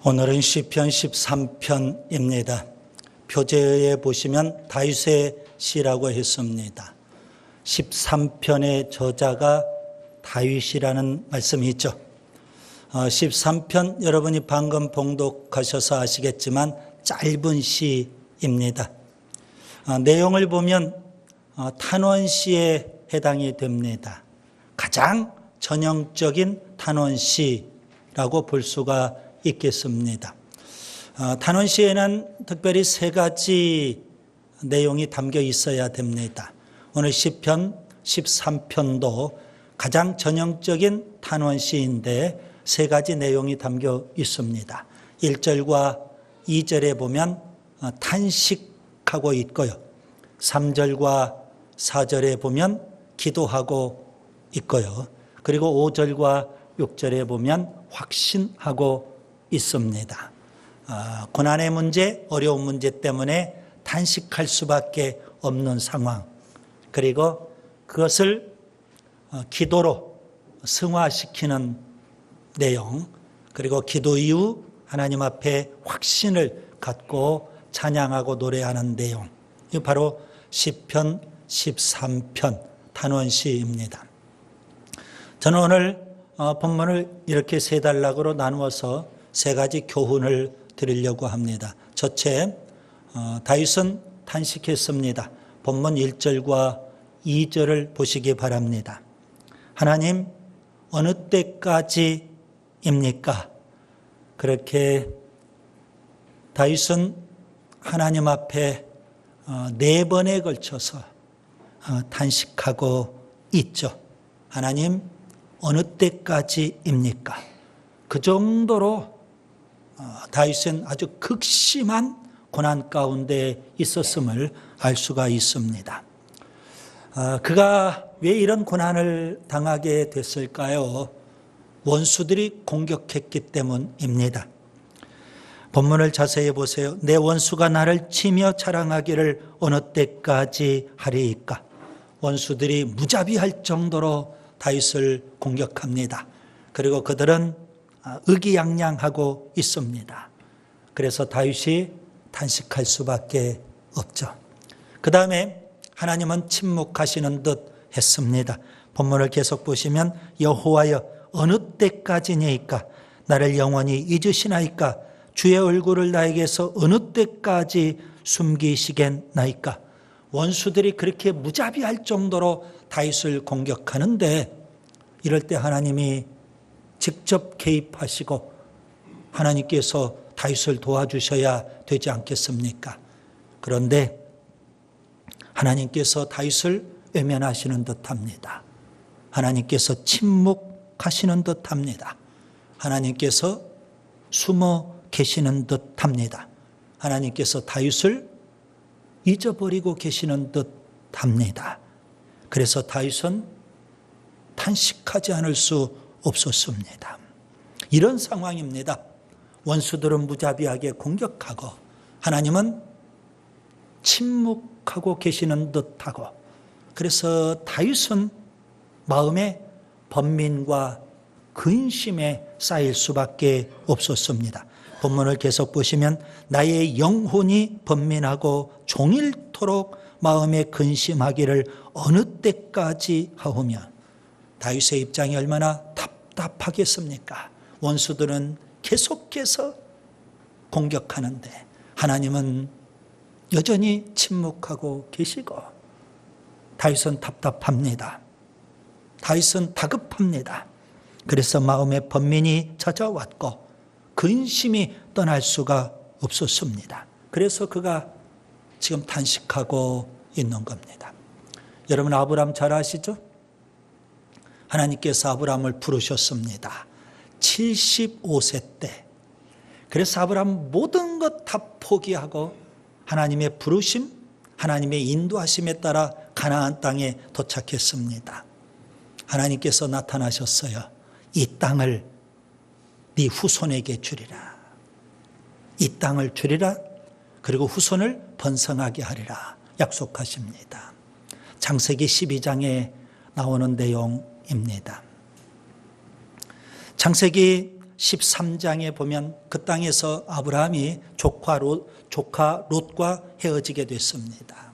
오늘은 시편 13편입니다. 표제에 보시면 다윗의 시라고 했습니다. 13편의 저자가 다윗이라는 말씀이 있죠. 13편 여러분이 방금 봉독하셔서 아시겠지만 짧은 시입니다. 내용을 보면 탄원시에 해당이 됩니다. 가장 전형적인 탄원시라고 볼 수가 있겠습니다. 탄원시에는 특별히 세 가지 내용이 담겨 있어야 됩니다. 오늘 시편 13편도 가장 전형적인 탄원시인데 세 가지 내용이 담겨 있습니다. 1절과 2절에 보면 탄식하고 있고요. 3절과 4절에 보면 기도하고 있고요. 그리고 5절과 6절에 보면 확신하고 있습니다. 고난의 문제, 어려운 문제 때문에 탄식할 수밖에 없는 상황, 그리고 그것을 기도로 승화시키는 내용, 그리고 기도 이후 하나님 앞에 확신을 갖고 찬양하고 노래하는 내용, 이 바로 시편 13편 탄원시입니다. 저는 오늘 본문을 이렇게 세 단락으로 나누어서 세 가지 교훈을 드리려고 합니다. 첫째, 다윗은 탄식했습니다. 본문 1절과 2절을 보시기 바랍니다. 하나님, 어느 때까지입니까? 그렇게 다윗은 하나님 앞에 네 번에 걸쳐서 탄식하고 있죠. 하나님, 어느 때까지입니까? 그 정도로 다윗은 아주 극심한 고난 가운데 있었음을 알 수가 있습니다. 그가 왜 이런 고난을 당하게 됐을까요? 원수들이 공격했기 때문입니다. 본문을 자세히 보세요. 내 원수가 나를 치며 자랑하기를 어느 때까지 하리이까? 원수들이 무자비할 정도로 다윗을 공격합니다. 그리고 그들은 의기양양하고 있습니다. 그래서 다윗이 탄식할 수밖에 없죠. 그 다음에 하나님은 침묵하시는 듯 했습니다. 본문을 계속 보시면 여호와여 어느 때까지니까 나를 영원히 잊으시나이까 주의 얼굴을 나에게서 어느 때까지 숨기시겠나이까. 원수들이 그렇게 무자비할 정도로 다윗을 공격하는데 이럴 때 하나님이 직접 개입하시고 하나님께서 다윗을 도와주셔야 되지 않겠습니까? 그런데 하나님께서 다윗을 외면하시는 듯합니다. 하나님께서 침묵하시는 듯합니다. 하나님께서 숨어 계시는 듯합니다. 하나님께서 다윗을 잊어버리고 계시는 듯합니다. 그래서 다윗은 탄식하지 않을 수 없었습니다. 이런 상황입니다. 원수들은 무자비하게 공격하고 하나님은 침묵하고 계시는 듯하고, 그래서 다윗은 마음에 번민과 근심에 쌓일 수밖에 없었습니다. 본문을 계속 보시면 나의 영혼이 번민하고 종일토록 마음에 근심하기를 어느 때까지 하오며. 다윗의 입장이 얼마나 답답하겠습니까? 원수들은 계속해서 공격하는데 하나님은 여전히 침묵하고 계시고, 다윗은 답답합니다. 다윗은 다급합니다. 그래서 마음에 번민이 찾아왔고 근심이 떠날 수가 없었습니다. 그래서 그가 지금 탄식하고 있는 겁니다. 여러분, 아브람 잘 아시죠? 하나님께서 아브람을 부르셨습니다. 75세 때. 그래서 아브람 모든 것 다 포기하고 하나님의 부르심, 하나님의 인도하심에 따라 가나안 땅에 도착했습니다. 하나님께서 나타나셨어요. 이 땅을 네 후손에게 주리라. 이 땅을 주리라. 그리고 후손을 번성하게 하리라 약속하십니다. 창세기 12장에 나오는 내용입니다. 창세기 13장에 보면 그 땅에서 아브라함이 조카 롯과 헤어지게 됐습니다.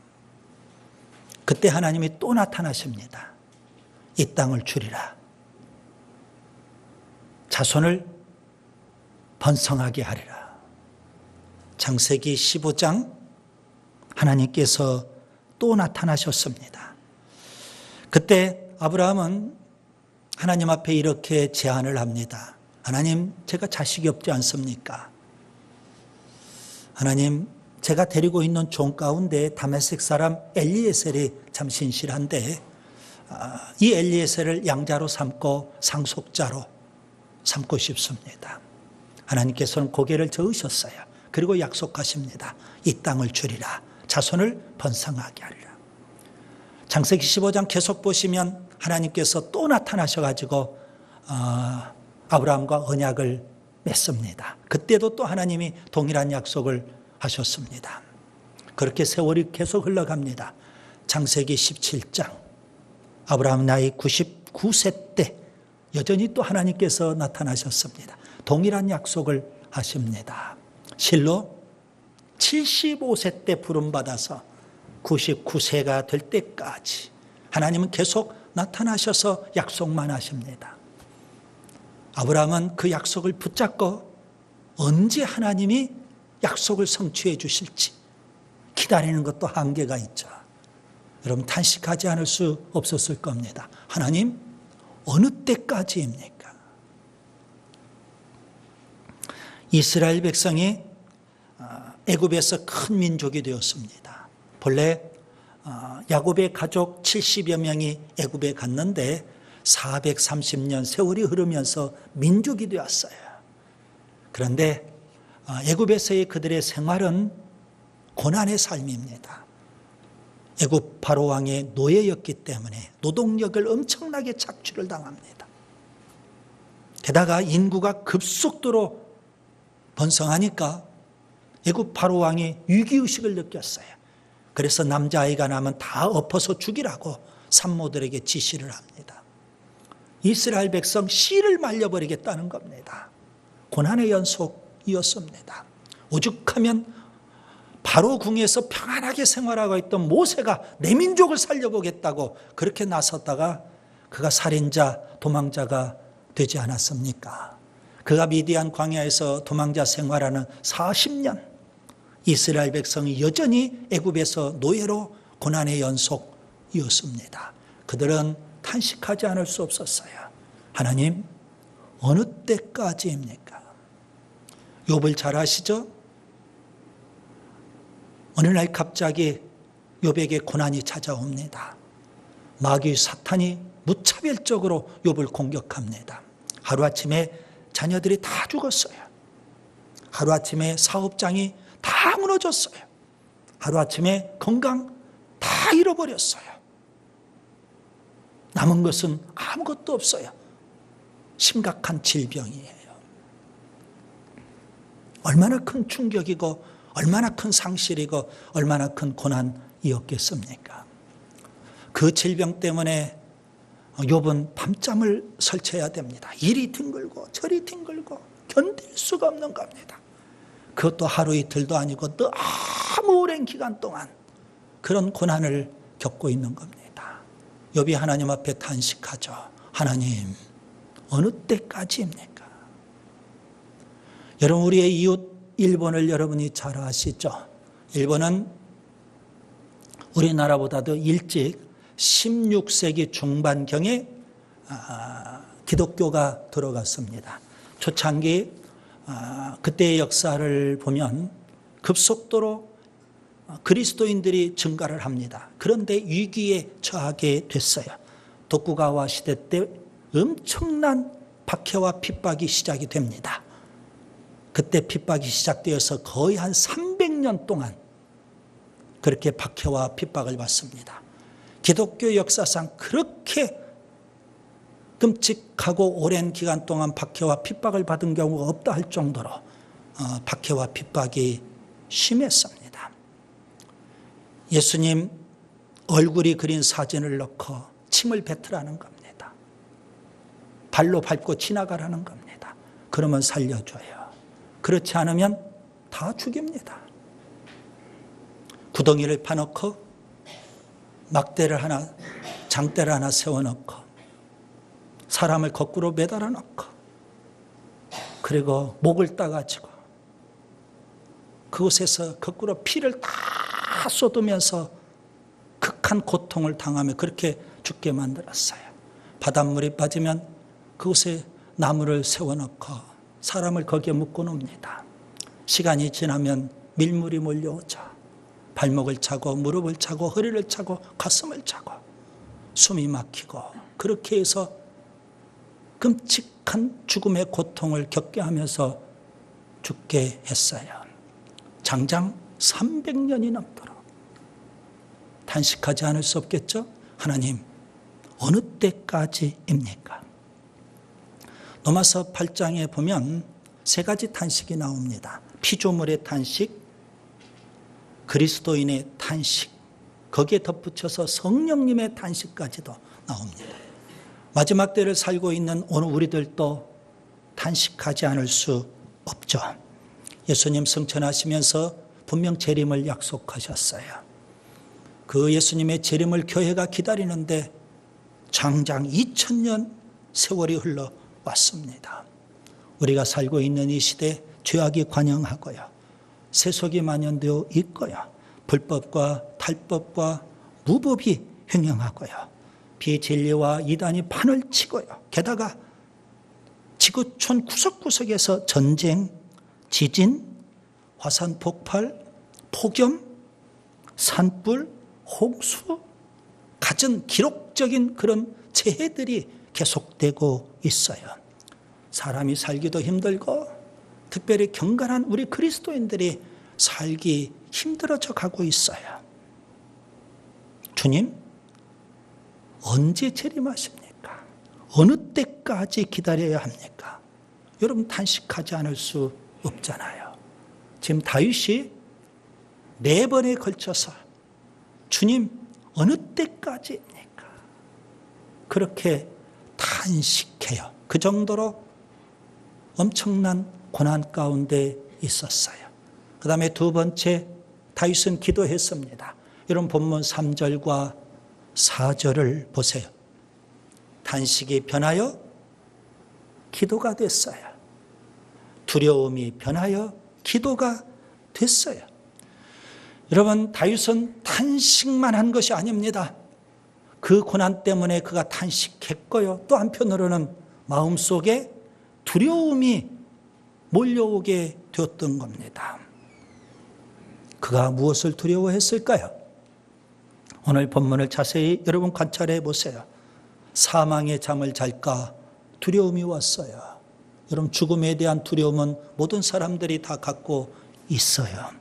그때 하나님이 또 나타나십니다. 이 땅을 주리라. 자손을 번성하게 하리라. 창세기 15장 하나님께서 또 나타나셨습니다. 그때 아브라함은 하나님 앞에 이렇게 제안을 합니다. 하나님, 제가 자식이 없지 않습니까? 하나님, 제가 데리고 있는 종 가운데 다메섹 사람 엘리에셀이 참 신실한데 이 엘리에셀을 양자로 삼고 상속자로 삼고 싶습니다. 하나님께서는 고개를 저으셨어요. 그리고 약속하십니다. 이 땅을 주리라. 자손을 번성하게 하리라. 창세기 15장 계속 보시면 하나님께서 또 나타나셔가지고 아브라함과 언약을 맺습니다. 그때도 또 하나님이 동일한 약속을 하셨습니다. 그렇게 세월이 계속 흘러갑니다. 창세기 17장 아브라함 나이 99세 때 여전히 또 하나님께서 나타나셨습니다. 동일한 약속을 하십니다. 실로 75세 때 부름받아서 99세가 될 때까지 하나님은 계속 나타나셔서 약속만 하십니다. 아브라함은 그 약속을 붙잡고 언제 하나님이 약속을 성취해 주실지 기다리는 것도 한계가 있죠. 여러분 탄식하지 않을 수 없었을 겁니다. 하나님 어느 때까지입니까? 이스라엘 백성이 애굽에서 큰 민족이 되었습니다. 본래 야곱의 가족 70여 명이 애굽에 갔는데 430년 세월이 흐르면서 민족이 되었어요. 그런데 애굽에서의 그들의 생활은 고난의 삶입니다. 애굽 바로 왕의 노예였기 때문에 노동력을 엄청나게 착취를 당합니다. 게다가 인구가 급속도로 번성하니까 애굽 바로 왕이 위기의식을 느꼈어요. 그래서 남자아이가 나면 다 엎어서 죽이라고 산모들에게 지시를 합니다. 이스라엘 백성 씨를 말려버리겠다는 겁니다. 고난의 연속이었습니다. 오죽하면 바로 궁에서 평안하게 생활하고 있던 모세가 내 민족을 살려보겠다고 그렇게 나섰다가 그가 살인자, 도망자가 되지 않았습니까? 그가 미디안 광야에서 도망자 생활하는 40년 이스라엘 백성이 여전히 애굽에서 노예로 고난의 연속이었습니다. 그들은 탄식하지 않을 수 없었어요. 하나님 어느 때까지입니까? 욥을 잘 아시죠? 어느 날 갑자기 욥에게 고난이 찾아옵니다. 마귀 사탄이 무차별적으로 욥을 공격합니다. 하루아침에 자녀들이 다 죽었어요. 하루아침에 사업장이 다 무너졌어요. 하루아침에 건강 다 잃어버렸어요. 남은 것은 아무것도 없어요. 심각한 질병이에요. 얼마나 큰 충격이고 얼마나 큰 상실이고 얼마나 큰 고난이었겠습니까? 그 질병 때문에 욥은 밤잠을 설쳐야 됩니다. 이리 뒹굴고 저리 뒹굴고 견딜 수가 없는 겁니다. 그것도 하루 이틀도 아니고 너무 오랜 기간 동안 그런 고난을 겪고 있는 겁니다. 욥이 하나님 앞에 탄식하죠. 하나님 어느 때까지입니까? 여러분 우리의 이웃 일본을 여러분이 잘 아시죠? 일본은 우리나라보다도 일찍 16세기 중반경에 기독교가 들어갔습니다. 초창기 그때의 역사를 보면 급속도로 그리스도인들이 증가를 합니다. 그런데 위기에 처하게 됐어요. 도쿠가와 시대 때 엄청난 박해와 핍박이 시작이 됩니다. 그때 핍박이 시작되어서 거의 한 300년 동안 그렇게 박해와 핍박을 받습니다. 기독교 역사상 그렇게 끔찍하고 오랜 기간 동안 박해와 핍박을 받은 경우가 없다 할 정도로 박해와 핍박이 심했습니다. 예수님 얼굴이 그린 사진을 넣고 침을 뱉으라는 겁니다. 발로 밟고 지나가라는 겁니다. 그러면 살려줘요. 그렇지 않으면 다 죽입니다. 구덩이를 파놓고 막대를 하나, 장대를 하나 세워놓고 사람을 거꾸로 매달아 놓고 그리고 목을 따가지고 그곳에서 거꾸로 피를 다 쏟으면서 극한 고통을 당하며 그렇게 죽게 만들었어요. 바닷물이 빠지면 그곳에 나무를 세워놓고 사람을 거기에 묶어놓습니다. 시간이 지나면 밀물이 몰려오죠. 발목을 차고 무릎을 차고 허리를 차고 가슴을 차고 숨이 막히고 그렇게 해서 끔찍한 죽음의 고통을 겪게 하면서 죽게 했어요. 장장 300년이 넘도록. 탄식하지 않을 수 없겠죠? 하나님, 어느 때까지입니까? 로마서 8장에 보면 세 가지 탄식이 나옵니다. 피조물의 탄식, 그리스도인의 탄식, 거기에 덧붙여서 성령님의 탄식까지도 나옵니다. 마지막 때를 살고 있는 오늘 우리들도 탄식하지 않을 수 없죠. 예수님 승천하시면서 분명 재림을 약속하셨어요. 그 예수님의 재림을 교회가 기다리는데 장장 2000년 세월이 흘러왔습니다. 우리가 살고 있는 이 시대에 죄악이 관영하고요. 세속이 만연되어 있고요. 불법과 탈법과 무법이 횡행하고요. 비진리와 이단이 판을 치고요. 게다가 지구촌 구석구석에서 전쟁, 지진, 화산 폭발, 폭염, 산불, 홍수, 갖은 기록적인 그런 재해들이 계속되고 있어요. 사람이 살기도 힘들고 특별히 경건한 우리 그리스도인들이 살기 힘들어져 가고 있어요. 주님, 언제 재림하십니까? 어느 때까지 기다려야 합니까? 여러분 탄식하지 않을 수 없잖아요. 지금 다윗이 4번에 걸쳐서 주님 어느 때까지입니까? 그렇게 탄식해요. 그 정도로 엄청난 고난 가운데 있었어요. 그 다음에 두 번째 다윗은 기도했습니다. 이런 본문 3절과 4절을 보세요. 탄식이 변하여 기도가 됐어요. 두려움이 변하여 기도가 됐어요. 여러분, 다윗은 탄식만 한 것이 아닙니다. 그 고난 때문에 그가 탄식했고요. 또 한편으로는 마음속에 두려움이 몰려오게 되었던 겁니다. 그가 무엇을 두려워했을까요? 오늘 본문을 자세히 여러분 관찰해 보세요. 사망의 잠을 잘까 두려움이 왔어요. 여러분, 죽음에 대한 두려움은 모든 사람들이 다 갖고 있어요.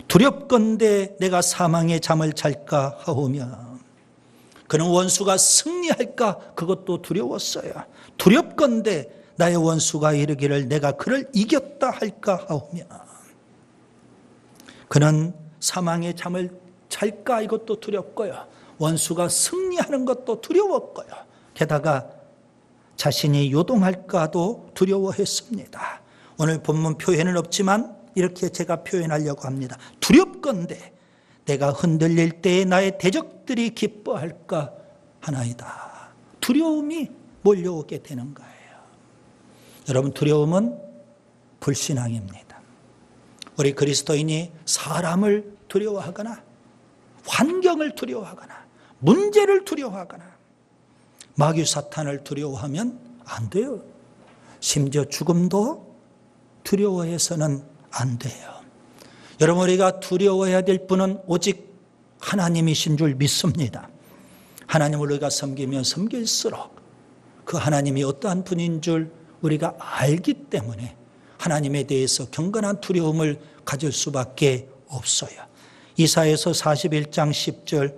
두렵건대 내가 사망의 잠을 잘까 하오며 그는 원수가 승리할까 그것도 두려웠어요. 두렵건대 나의 원수가 이르기를 내가 그를 이겼다 할까 하오며 그는 사망의 잠을 잘까 이것도 두렵고요. 원수가 승리하는 것도 두려웠고요. 게다가 자신이 요동할까도 두려워했습니다. 오늘 본문 표현은 없지만 이렇게 제가 표현하려고 합니다. 두렵건대 내가 흔들릴 때에 나의 대적들이 기뻐할까 하나이다. 두려움이 몰려오게 되는 거예요. 여러분, 두려움은 불신앙입니다. 우리 그리스도인이 사람을 두려워하거나 환경을 두려워하거나 문제를 두려워하거나 마귀 사탄을 두려워하면 안 돼요. 심지어 죽음도 두려워해서는 안 돼요. 여러분, 우리가 두려워해야 될 분은 오직 하나님이신 줄 믿습니다. 하나님을 우리가 섬기면 섬길수록 그 하나님이 어떠한 분인 줄 우리가 알기 때문에 하나님에 대해서 경건한 두려움을 가질 수밖에 없어요. 이사야서 41장 10절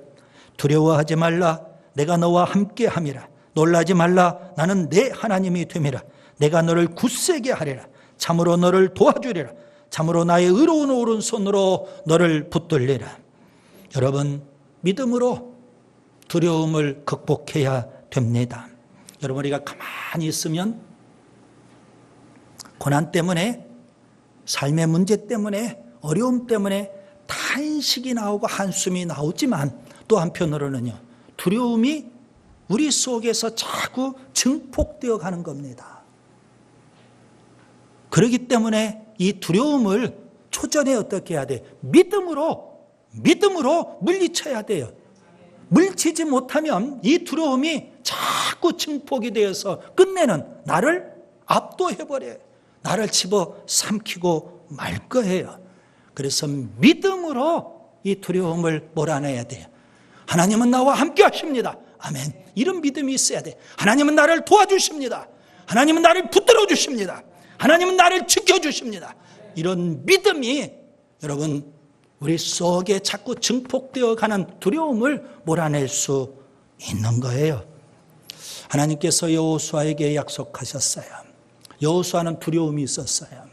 두려워하지 말라 내가 너와 함께 함이라 놀라지 말라 나는 내 하나님이 됨이라 내가 너를 굳세게 하리라 참으로 너를 도와주리라 참으로 나의 의로운 오른손으로 너를 붙들리라. 여러분, 믿음으로 두려움을 극복해야 됩니다. 여러분, 우리가 가만히 있으면 고난 때문에, 삶의 문제 때문에, 어려움 때문에 탄식이 나오고 한숨이 나오지만 또 한편으로는요, 두려움이 우리 속에서 자꾸 증폭되어 가는 겁니다. 그렇기 때문에 이 두려움을 초전에 어떻게 해야 돼요? 믿음으로 물리쳐야 돼요. 물리치지 못하면 이 두려움이 자꾸 증폭이 되어서 끝내는 나를 압도해버려요. 나를 집어삼키고 말 거예요. 그래서 믿음으로 이 두려움을 몰아내야 돼요. 하나님은 나와 함께 하십니다. 아멘. 이런 믿음이 있어야 돼. 하나님은 나를 도와주십니다. 하나님은 나를 붙들어 주십니다. 하나님은 나를 지켜주십니다. 이런 믿음이 여러분 우리 속에 자꾸 증폭되어 가는 두려움을 몰아낼 수 있는 거예요. 하나님께서 여호수아에게 약속하셨어요. 여호수아는 두려움이 있었어요.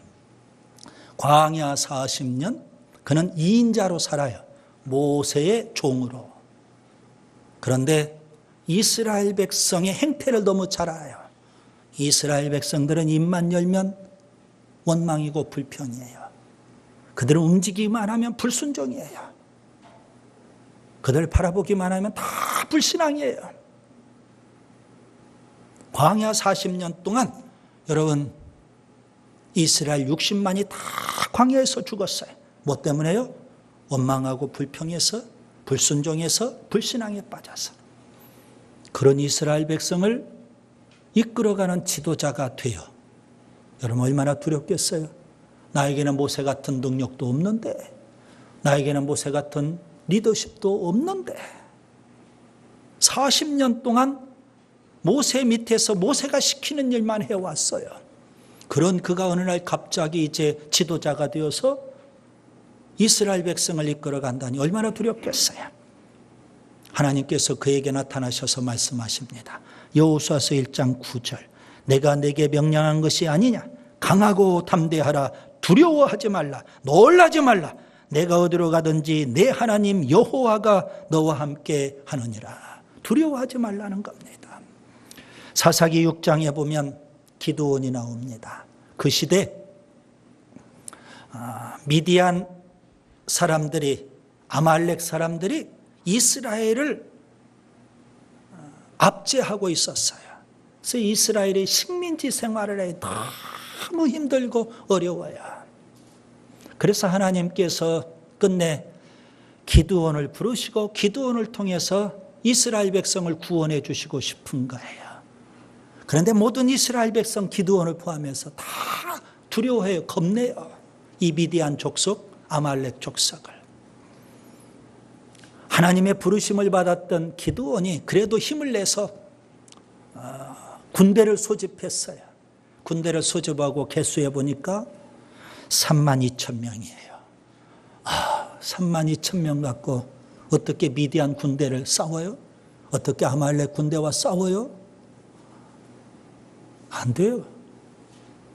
광야 40년 그는 2인자로 살아요. 모세의 종으로. 그런데 이스라엘 백성의 행태를 너무 잘 알아요. 이스라엘 백성들은 입만 열면 원망이고 불평이에요. 그들은 움직이기만 하면 불순종이에요. 그들 바라보기만 하면 다 불신앙이에요. 광야 40년 동안 여러분 이스라엘 60만이 다 광야에서 죽었어요. 뭐 때문에요? 원망하고 불평해서, 불순종해서, 불신앙에 빠져서. 그런 이스라엘 백성을 이끌어가는 지도자가 돼요. 여러분 얼마나 두렵겠어요? 나에게는 모세 같은 능력도 없는데, 나에게는 모세 같은 리더십도 없는데 40년 동안 모세 밑에서 모세가 시키는 일만 해왔어요. 그런 그가 어느 날 갑자기 이제 지도자가 되어서 이스라엘 백성을 이끌어 간다니 얼마나 두렵겠어요. 하나님께서 그에게 나타나셔서 말씀하십니다. 여호수아서 1장 9절 내가 내게 명령한 것이 아니냐. 강하고 담대하라. 두려워하지 말라. 놀라지 말라. 내가 어디로 가든지 내 하나님 여호와가 너와 함께 하느니라. 두려워하지 말라는 겁니다. 사사기 6장에 보면 기드온이 나옵니다. 그 시대 미디안 사람들이, 아말렉 사람들이 이스라엘을 압제하고 있었어요. 그래서 이스라엘이 식민지 생활을 해 너무 힘들고 어려워요. 그래서 하나님께서 끝내 기드온을 부르시고 기드온을 통해서 이스라엘 백성을 구원해 주시고 싶은 거예요. 그런데 모든 이스라엘 백성 기드온을 포함해서 다 두려워해요. 겁내요. 이 미디안 족속, 아말렉 족속을. 하나님의 부르심을 받았던 기드온이 그래도 힘을 내서 군대를 소집했어요. 군대를 소집하고 개수해 보니까 32,000명이에요. 32,000명 갖고 어떻게 미디안 군대를 싸워요? 어떻게 아말렉 군대와 싸워요? 안 돼요.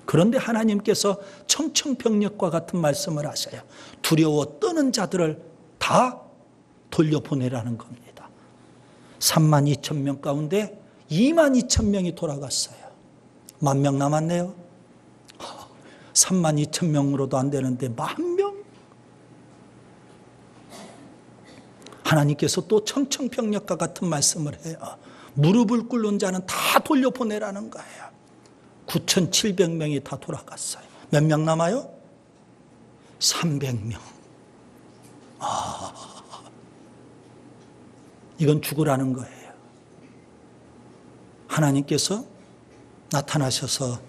그런데 하나님께서 청청병력과 같은 말씀을 하셔요. 두려워 떠는 자들을 다 돌려보내라는 겁니다. 32,000명 가운데 22,000명이 돌아갔어요. 10,000명 남았네요. 32,000명으로도 안 되는데 10,000명? 하나님께서 또 청청병력과 같은 말씀을 해요. 무릎을 꿇는 자는 다 돌려보내라는 거예요. 9,700명이 다 돌아갔어요. 몇 명 남아요? 300명. 이건 죽으라는 거예요. 하나님께서 나타나셔서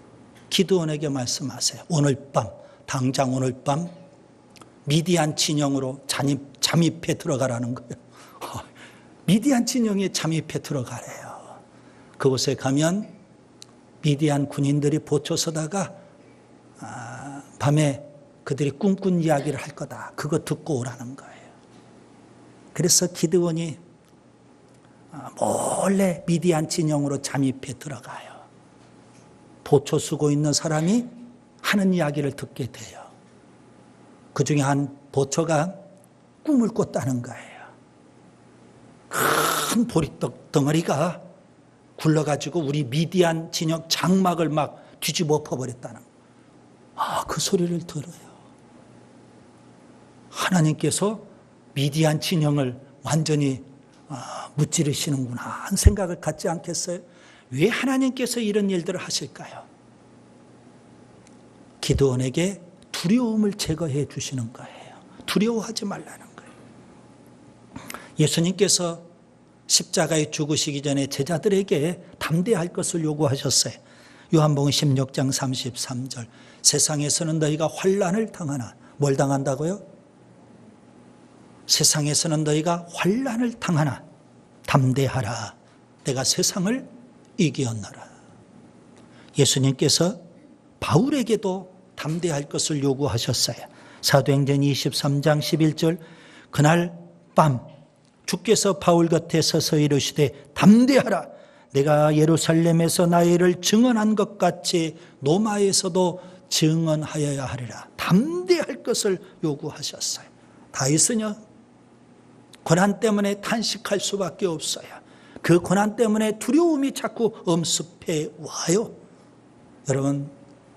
기드온에게 말씀하세요. 오늘 밤, 당장 오늘 밤 미디안 진영으로 잠입해 들어가라는 거예요. 미디안 진영에 잠입해 들어가래요. 그곳에 가면 미디안 군인들이 보초 서다가 밤에 그들이 꿈꾼 이야기를 할 거다. 그거 듣고 오라는 거예요. 그래서 기드온이 몰래 미디안 진영으로 잠입해 들어가요. 보초 쓰고 있는 사람이 하는 이야기를 듣게 돼요. 그 중에 한 보초가 꿈을 꿨다는 거예요. 큰 보리떡 덩어리가 굴러가지고 우리 미디안 진영 장막을 막 뒤집어 엎어버렸다는 거예요. 그 소리를 들어요. 하나님께서 미디안 진영을 완전히 무찌르시는구나 하는 생각을 갖지 않겠어요? 왜 하나님께서 이런 일들을 하실까요? 기드온에게 두려움을 제거해 주시는 거예요. 두려워하지 말라는 거예요. 예수님께서 십자가에 죽으시기 전에 제자들에게 담대할 것을 요구하셨어요. 요한복음 16장 33절. 세상에서는 너희가 환난을 당하나. 뭘 당한다고요? 세상에서는 너희가 환난을 당하나 담대하라. 내가 세상을 이기었노라. 예수님께서 바울에게도 담대할 것을 요구하셨어요. 사도행전 23장 11절. 그날 밤 주께서 바울 곁에 서서 이르시되 담대하라. 내가 예루살렘에서 나의 일을 증언한 것 같이 로마에서도 증언하여야 하리라. 담대할 것을 요구하셨어요. 다윗은요, 고난 때문에 탄식할 수밖에 없어요. 그 고난 때문에 두려움이 자꾸 엄습해 와요. 여러분,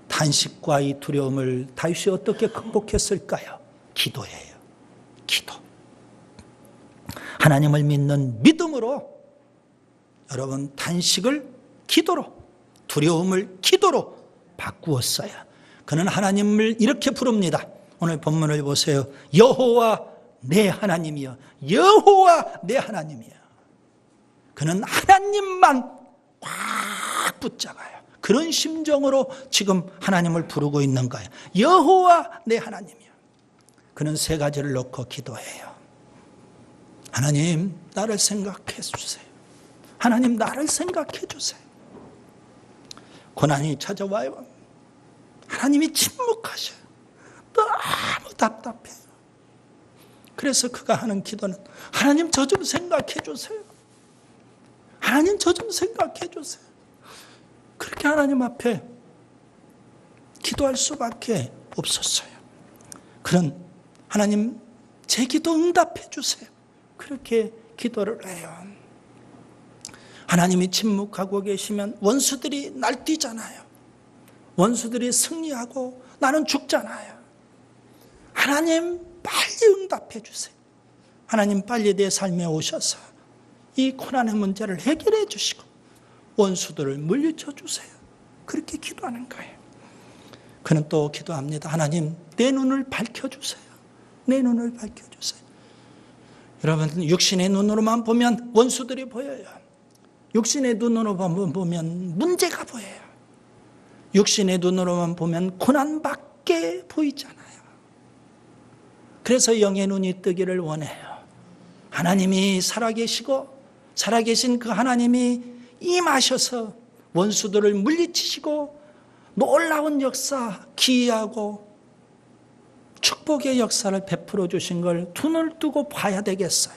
탄식과 이 두려움을 다윗이 어떻게 극복했을까요? 기도예요. 기도. 하나님을 믿는 믿음으로 여러분 탄식을 기도로, 두려움을 기도로 바꾸었어요. 그는 하나님을 이렇게 부릅니다. 오늘 본문을 보세요. 여호와 내 하나님이여. 여호와 내 하나님이여. 그는 하나님만 꽉 붙잡아요. 그런 심정으로 지금 하나님을 부르고 있는 거예요. 여호와 내 하나님이여. 그는 세 가지를 놓고 기도해요. 하나님, 나를 생각해 주세요. 하나님, 나를 생각해 주세요. 고난이 찾아와요. 하나님이 침묵하셔요. 너무 답답해요. 그래서 그가 하는 기도는 하나님, 저 좀 생각해 주세요. 하나님, 저 좀 생각해 주세요. 그렇게 하나님 앞에 기도할 수밖에 없었어요. 그런 하나님, 제 기도 응답해 주세요. 그렇게 기도를 해요. 하나님이 침묵하고 계시면 원수들이 날뛰잖아요. 원수들이 승리하고 나는 죽잖아요. 하나님, 빨리 응답해 주세요. 하나님, 빨리 내 삶에 오셔서 이 고난의 문제를 해결해 주시고 원수들을 물리쳐 주세요. 그렇게 기도하는 거예요. 그는 또 기도합니다. 하나님, 내 눈을 밝혀주세요. 내 눈을 밝혀주세요. 여러분, 육신의 눈으로만 보면 원수들이 보여요. 육신의 눈으로만 보면 문제가 보여요. 육신의 눈으로만 보면 고난밖에 보이잖아요. 그래서 영의 눈이 뜨기를 원해요. 하나님이 살아계시고 살아계신 그 하나님이 임하셔서 원수들을 물리치시고 놀라운 역사, 기이하고 축복의 역사를 베풀어 주신 걸 두 눈을 뜨고 봐야 되겠어요.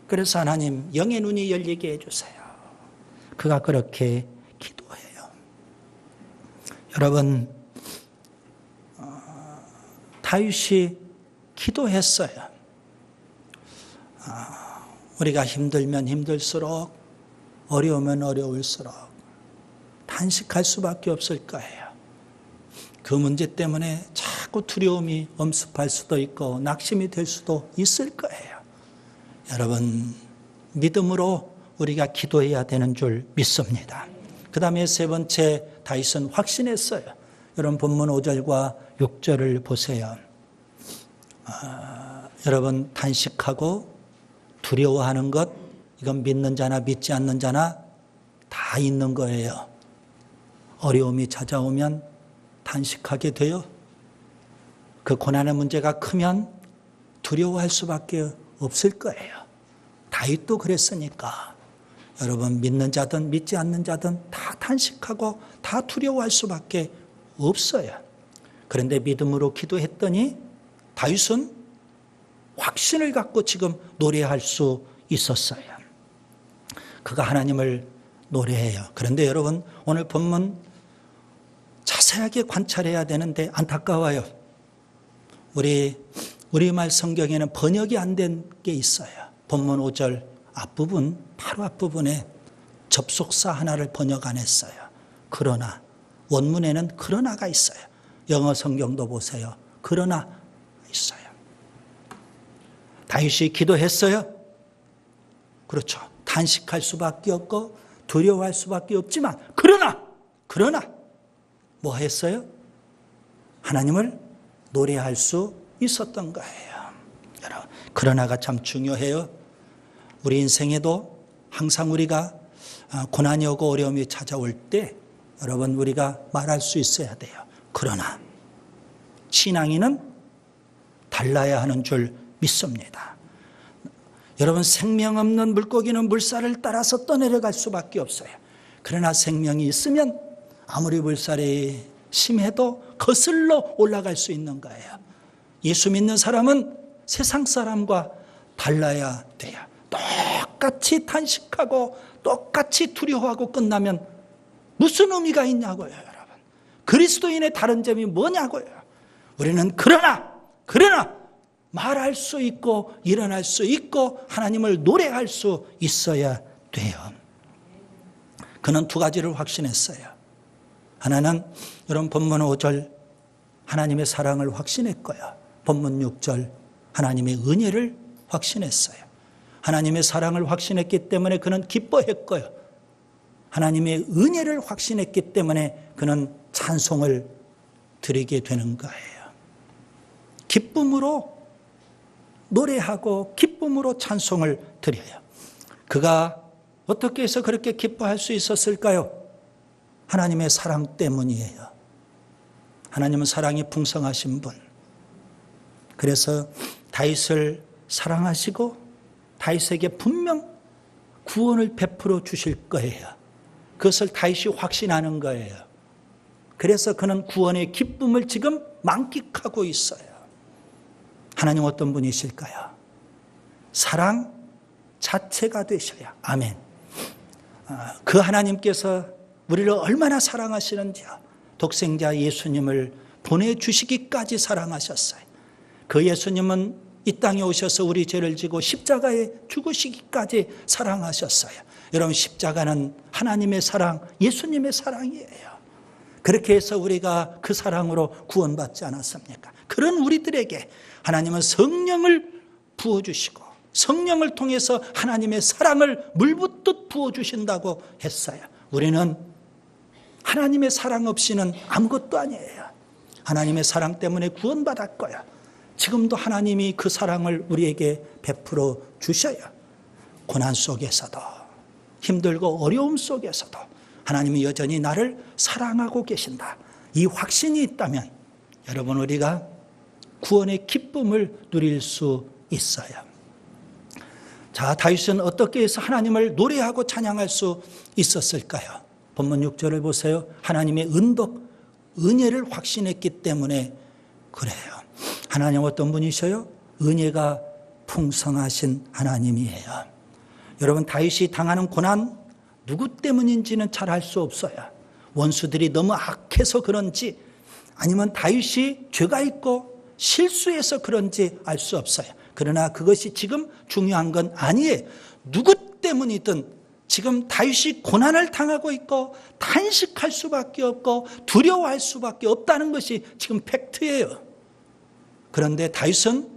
그래서 하나님, 영의 눈이 열리게 해주세요. 그가 그렇게 기도해요. 여러분, 다윗이 기도했어요. 우리가 힘들면 힘들수록, 어려우면 어려울수록 탄식할 수밖에 없을 거예요. 그 문제 때문에 자꾸 두려움이 엄습할 수도 있고 낙심이 될 수도 있을 거예요. 여러분, 믿음으로 우리가 기도해야 되는 줄 믿습니다. 그 다음에 세 번째, 다윗은 확신했어요. 여러분, 본문 5절과 6절을 보세요. 여러분, 탄식하고 두려워하는 것, 이건 믿는 자나 믿지 않는 자나 다 있는 거예요. 어려움이 찾아오면 탄식하게 돼요. 그 고난의 문제가 크면 두려워할 수밖에 없을 거예요. 다윗도 그랬으니까 여러분, 믿는 자든 믿지 않는 자든 다 탄식하고 다 두려워할 수밖에 없어요. 그런데 믿음으로 기도했더니 다윗은 확신을 갖고 지금 노래할 수 있었어요. 그가 하나님을 노래해요. 그런데 여러분, 오늘 본문 자세하게 관찰해야 되는데 안타까워요. 우리말 성경에는 번역이 안 된 게 있어요. 본문 5절 앞부분, 바로 앞부분에 접속사 하나를 번역 안 했어요. 그러나, 원문에는 그러나가 있어요. 영어 성경도 보세요. 그러나 있어요. 다윗이 기도했어요. 그렇죠. 탄식할 수밖에 없고 두려워할 수밖에 없지만 그러나 뭐 했어요? 하나님을 노래할 수 있었던 거예요. 여러분, 그러나가 참 중요해요. 우리 인생에도 항상 우리가 고난이 오고 어려움이 찾아올 때 여러분 우리가 말할 수 있어야 돼요. 그러나 신앙인은 달라야 하는 줄 믿습니다. 여러분, 생명 없는 물고기는 물살을 따라서 떠내려갈 수밖에 없어요. 그러나 생명이 있으면 아무리 물살이 심해도 거슬러 올라갈 수 있는 거예요. 예수 믿는 사람은 세상 사람과 달라야 돼요. 똑같이 탄식하고 똑같이 두려워하고 끝나면 무슨 의미가 있냐고요, 여러분. 그리스도인의 다른 점이 뭐냐고요. 우리는 그러나 말할 수 있고 일어날 수 있고 하나님을 노래할 수 있어야 돼요. 그는 두 가지를 확신했어요. 하나는 여러분 본문 5절 하나님의 사랑을 확신했고요. 본문 6절 하나님의 은혜를 확신했어요. 하나님의 사랑을 확신했기 때문에 그는 기뻐했고요. 하나님의 은혜를 확신했기 때문에 그는 찬송을 드리게 되는 거예요. 기쁨으로 노래하고 기쁨으로 찬송을 드려요. 그가 어떻게 해서 그렇게 기뻐할 수 있었을까요? 하나님의 사랑 때문이에요. 하나님은 사랑이 풍성하신 분. 그래서 다윗을 사랑하시고 다윗에게 분명 구원을 베풀어 주실 거예요. 그것을 다윗이 확신하는 거예요. 그래서 그는 구원의 기쁨을 지금 만끽하고 있어요. 하나님 어떤 분이실까요? 사랑 자체가 되셔야. 아멘. 그 하나님께서 우리를 얼마나 사랑하시는지요. 독생자 예수님을 보내주시기까지 사랑하셨어요. 그 예수님은 이 땅에 오셔서 우리 죄를 지고 십자가에 죽으시기까지 사랑하셨어요. 여러분, 십자가는 하나님의 사랑, 예수님의 사랑이에요. 그렇게 해서 우리가 그 사랑으로 구원받지 않았습니까? 그런 우리들에게 하나님은 성령을 부어주시고 성령을 통해서 하나님의 사랑을 물붓듯 부어주신다고 했어요. 우리는 하나님의 사랑 없이는 아무것도 아니에요. 하나님의 사랑 때문에 구원받았고요. 지금도 하나님이 그 사랑을 우리에게 베풀어 주셔요. 고난 속에서도 힘들고 어려움 속에서도 하나님이 여전히 나를 사랑하고 계신다. 이 확신이 있다면 여러분 우리가 구원의 기쁨을 누릴 수 있어요. 자, 다윗은 어떻게 해서 하나님을 노래하고 찬양할 수 있었을까요? 본문 6절을 보세요. 하나님의 은혜를 확신했기 때문에 그래요. 하나님 어떤 분이셔요? 은혜가 풍성하신 하나님이에요. 여러분, 다윗이 당하는 고난 누구 때문인지는 잘 알 수 없어요. 원수들이 너무 악해서 그런지 아니면 다윗이 죄가 있고 실수해서 그런지 알 수 없어요. 그러나 그것이 지금 중요한 건 아니에요. 누구 때문이든 지금 다윗이 고난을 당하고 있고 탄식할 수밖에 없고 두려워할 수밖에 없다는 것이 지금 팩트예요. 그런데 다윗은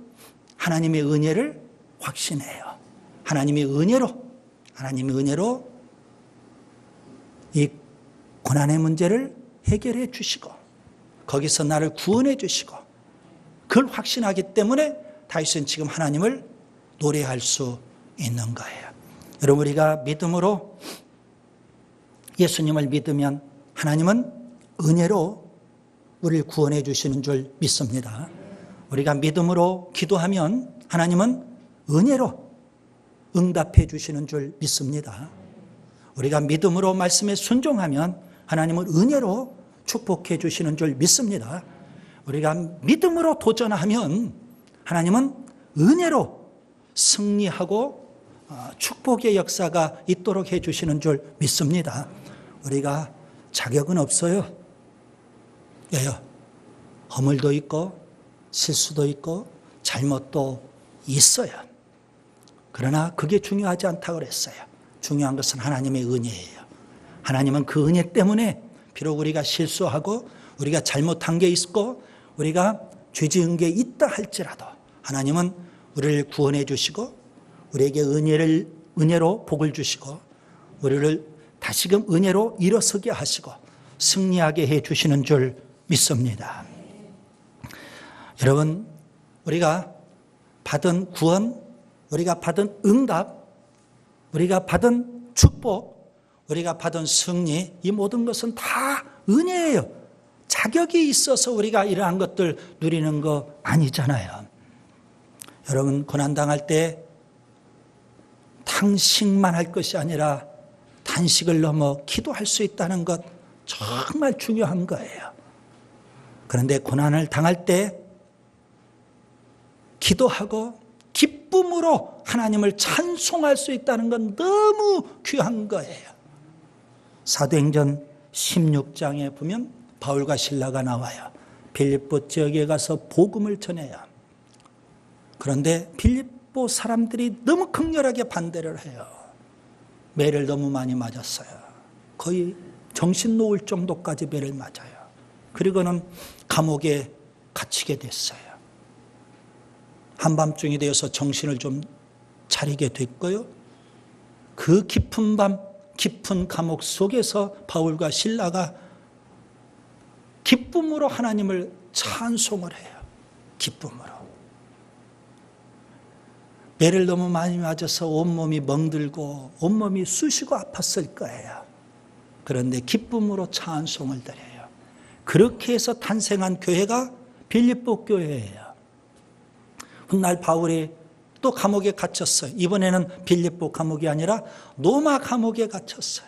하나님의 은혜를 확신해요. 하나님의 은혜로 이 고난의 문제를 해결해 주시고 거기서 나를 구원해 주시고 그걸 확신하기 때문에 다윗은 지금 하나님을 노래할 수 있는 거예요. 여러분, 우리가 믿음으로 예수님을 믿으면 하나님은 은혜로 우리를 구원해 주시는 줄 믿습니다. 우리가 믿음으로 기도하면 하나님은 은혜로 응답해 주시는 줄 믿습니다. 우리가 믿음으로 말씀에 순종하면 하나님은 은혜로 축복해 주시는 줄 믿습니다. 우리가 믿음으로 도전하면 하나님은 은혜로 승리하고 축복의 역사가 있도록 해 주시는 줄 믿습니다. 우리가 자격은 없어요. 왜요? 허물도 있고 실수도 있고 잘못도 있어요. 그러나 그게 중요하지 않다고 그랬어요. 중요한 것은 하나님의 은혜예요. 하나님은 그 은혜 때문에 비록 우리가 실수하고 우리가 잘못한 게 있고 우리가 죄 지은 게 있다 할지라도 하나님은 우리를 구원해 주시고 우리에게 은혜로 복을 주시고 우리를 다시금 은혜로 일어서게 하시고 승리하게 해 주시는 줄 믿습니다. 여러분, 우리가 받은 구원, 우리가 받은 응답, 우리가 받은 축복, 우리가 받은 승리, 이 모든 것은 다 은혜예요. 자격이 있어서 우리가 이러한 것들 누리는 거 아니잖아요. 여러분, 고난당할 때 탕식만 할 것이 아니라 단식을 넘어 기도할 수 있다는 것 정말 중요한 거예요. 그런데 고난을 당할 때 기도하고 기쁨으로 하나님을 찬송할 수 있다는 건 너무 귀한 거예요. 사도행전 16장에 보면 바울과 실라가 나와요. 빌립보 지역에 가서 복음을 전해요. 그런데 빌립보 사람들이 너무 극렬하게 반대를 해요. 매를 너무 많이 맞았어요. 거의 정신 놓을 정도까지 매를 맞아요. 그리고는 감옥에 갇히게 됐어요. 한밤중이 되어서 정신을 좀 차리게 됐고요. 그 깊은 밤, 깊은 감옥 속에서 바울과 실라가 기쁨으로 하나님을 찬송을 해요. 기쁨으로. 매를 너무 많이 맞아서 온몸이 멍들고 온몸이 쑤시고 아팠을 거예요. 그런데 기쁨으로 찬송을 드려요. 그렇게 해서 탄생한 교회가 빌립보 교회예요. 훗날 바울이 또 감옥에 갇혔어요. 이번에는 빌립보 감옥이 아니라 로마 감옥에 갇혔어요.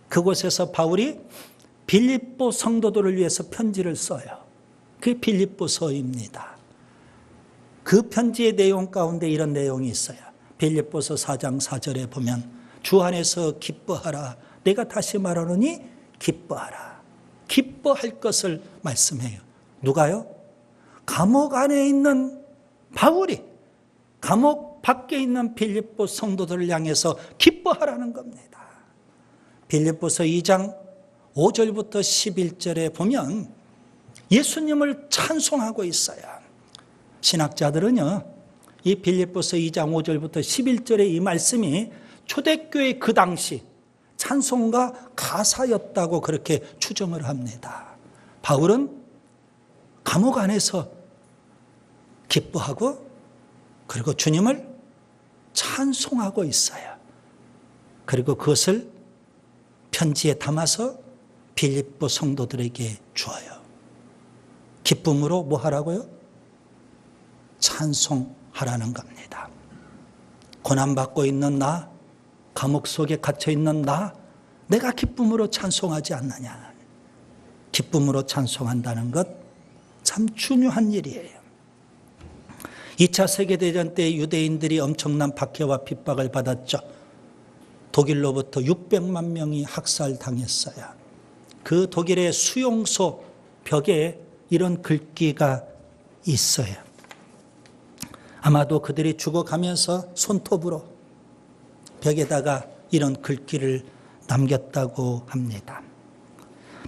그곳에서 바울이 빌립보 성도들을 위해서 편지를 써요. 그게 빌립보서입니다. 그 편지의 내용 가운데 이런 내용이 있어요. 빌립보서 4장 4절에 보면 주 안에서 기뻐하라. 내가 다시 말하노니 기뻐하라. 기뻐할 것을 말씀해요. 누가요? 감옥 안에 있는 바울이 감옥 밖에 있는 빌립보 성도들을 향해서 기뻐하라는 겁니다. 빌립보서 2장 5절부터 11절에 보면 예수님을 찬송하고 있어요. 신학자들은요, 이 빌립보서 2장 5절부터 11절의 이 말씀이 초대교회 그 당시 찬송가 가사였다고 그렇게 추정을 합니다. 바울은 감옥 안에서 기뻐하고 그리고 주님을 찬송하고 있어요. 그리고 그것을 편지에 담아서 빌립보 성도들에게 주어요. 기쁨으로 뭐 하라고요? 찬송하라는 겁니다. 고난받고 있는 나, 감옥 속에 갇혀있는 나, 내가 기쁨으로 찬송하지 않느냐. 기쁨으로 찬송한다는 것 참 중요한 일이에요. 2차 세계대전 때 유대인들이 엄청난 박해와 핍박을 받았죠. 독일로부터 600만 명이 학살당했어요. 그 독일의 수용소 벽에 이런 글귀가 있어요. 아마도 그들이 죽어가면서 손톱으로 벽에다가 이런 글귀를 남겼다고 합니다.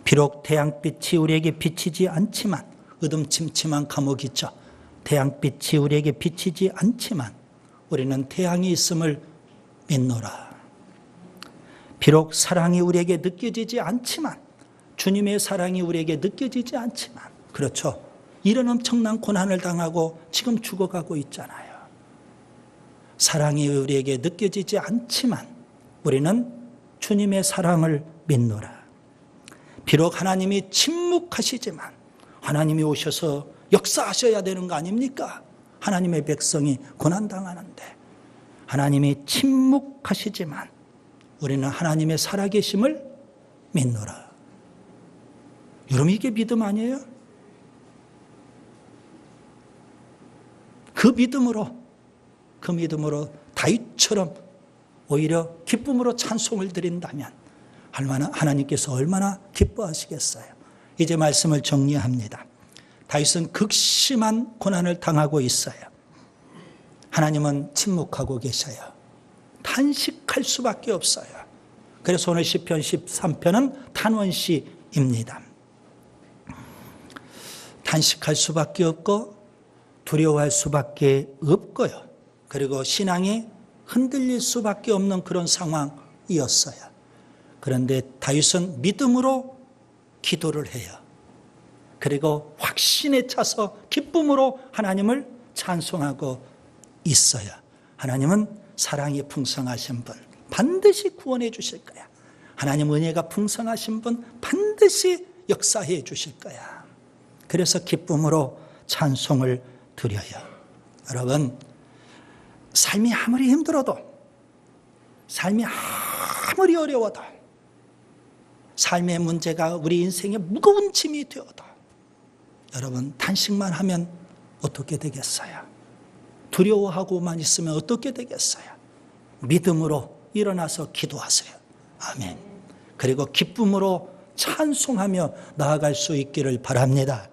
비록 태양빛이 우리에게 비치지 않지만, 어둠침침한 감옥이죠. 태양빛이 우리에게 비치지 않지만 우리는 태양이 있음을 믿노라. 비록 사랑이 우리에게 느껴지지 않지만, 주님의 사랑이 우리에게 느껴지지 않지만, 그렇죠. 이런 엄청난 고난을 당하고 지금 죽어가고 있잖아요. 사랑이 우리에게 느껴지지 않지만 우리는 주님의 사랑을 믿노라. 비록 하나님이 침묵하시지만 하나님이 오셔서 역사하셔야 되는 거 아닙니까? 하나님의 백성이 고난당하는데 하나님이 침묵하시지만 우리는 하나님의 살아계심을 믿노라. 여러분, 이게 믿음 아니에요? 그 믿음으로 다윗처럼 오히려 기쁨으로 찬송을 드린다면 하나님께서 얼마나 기뻐하시겠어요. 이제 말씀을 정리합니다. 다윗은 극심한 고난을 당하고 있어요. 하나님은 침묵하고 계셔요. 탄식할 수밖에 없어요. 그래서 오늘 시편 13편은 탄원시입니다. 탄식할 수밖에 없고 두려워할 수밖에 없고요. 그리고 신앙이 흔들릴 수밖에 없는 그런 상황이었어요. 그런데 다윗은 믿음으로 기도를 해요. 그리고 확신에 차서 기쁨으로 하나님을 찬송하고 있어요. 하나님은 사랑이 풍성하신 분 반드시 구원해 주실 거야. 하나님 은혜가 풍성하신 분 반드시 역사해 주실 거야. 그래서 기쁨으로 찬송을 드려요. 여러분, 삶이 아무리 힘들어도, 삶이 아무리 어려워도, 삶의 문제가 우리 인생의 무거운 짐이 되어도 여러분 탄식만 하면 어떻게 되겠어요? 두려워하고만 있으면 어떻게 되겠어요? 믿음으로 일어나서 기도하세요. 아멘. 그리고 기쁨으로 찬송하며 나아갈 수 있기를 바랍니다.